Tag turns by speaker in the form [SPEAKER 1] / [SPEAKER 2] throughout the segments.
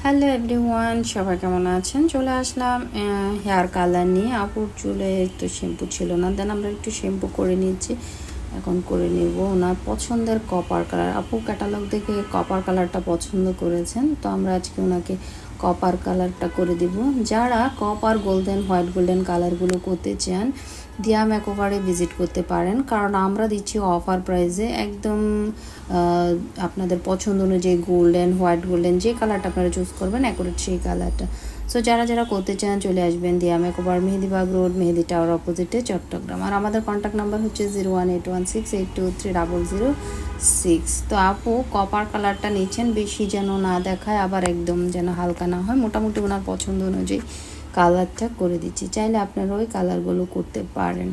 [SPEAKER 1] Hello everyone, সবাই কেমন আছেন? চলে আসলাম হেয়ার কালার নিয়ে। আপুর চুলে তো শ্যাম্পু ছিল না, দেন আমরা একটু শ্যাম্পু করে নিচ্ছি। এখন করে নেব ওনার পছন্দের কপার কালার। আপু ক্যাটালগ দেখে কপার কালারটা পছন্দ করেছেন, তো আমরা আজকে ওনাকে কপার কালারটা করে দিব। যারা কপার গোল্ডেন হোয়াইট গোল্ডেন কালারগুলো করতে চান, দিয়া মেকওভারে ভিজিট করতে পারেন, কারণ আমরা দিচ্ছি অফার প্রাইসে একদম আপনাদের পছন্দ অনুযায়ী গোল্ডেন হোয়াইট গোল্ডেন যে কালারটা আপনারা চুজ করবেন অ্যাকুরেট সেই কালারটা। সো যারা যারা করতে চান চলে আসবেন দিয়া মেকওভার, মেহেদিবাগ রোড, মেহেদি টাওয়ার অপোজিটে, চট্টগ্রাম। আর আমাদের কন্ট্যাক্ট নাম্বার হচ্ছে 01816823006। তো আপু কপার কালারটা নিচ্ছেন, বেশি যেন না দেখায় আবার একদম যেন হালকা না হয়, মোটামুটি ওনার পছন্দ অনুযায়ী কালারটা করে দিচ্ছি। চাইলে আপনারা ওই কালারগুলো করতে পারেন,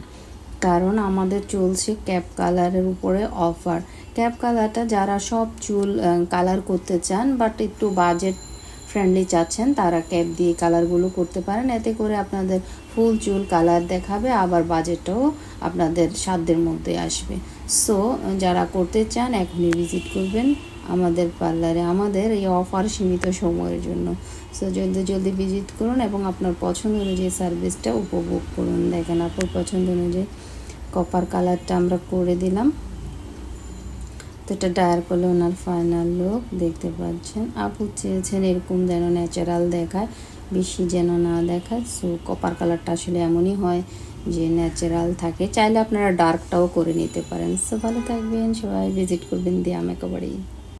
[SPEAKER 1] কারণ আমাদের চলছে ক্যাপ কালারের উপরে অফার। ক্যাপ কালারটা যারা সব চুল কালার করতে চান বাট একটু বাজেট ফ্রেন্ডলি চাচ্ছেন, তারা ক্যাপ দিয়ে কালারগুলো করতে পারেন। এতে করে আপনাদের ফুল চুল কালার দেখাবে, আবার বাজেটটাও আপনাদের সাধ্যের মধ্যে আসবে। সো যারা করতে চান এখনই ভিজিট করবেন আমাদের পার্লারে। আমাদের এই অফার সীমিত সময়ের জন্য। সো জলদি জলদি ভিজিট করুন এবং আপনার পছন্দ অনুযায়ী সার্ভিসটা উপভোগ করুন। দেখেন আপনার পছন্দ অনুযায়ী কপার কালারটা আমরা করে দিলাম। তো এটা ডায়ার করলে ওনার ফাইনাল লুক দেখতে পাচ্ছেন। আপু চেয়েছেন এরকম যেন ন্যাচারাল দেখায়, বেশি যেন না দেখায়। সো কপার কালারটা আসলে এমনই হয় যে ন্যাচারাল থাকে। চাইলে আপনারা ডার্কটাও করে নিতে পারেন। সো ভালো থাকবেন সবাই, ভিজিট করবেন দিয়া মেকওভারেই।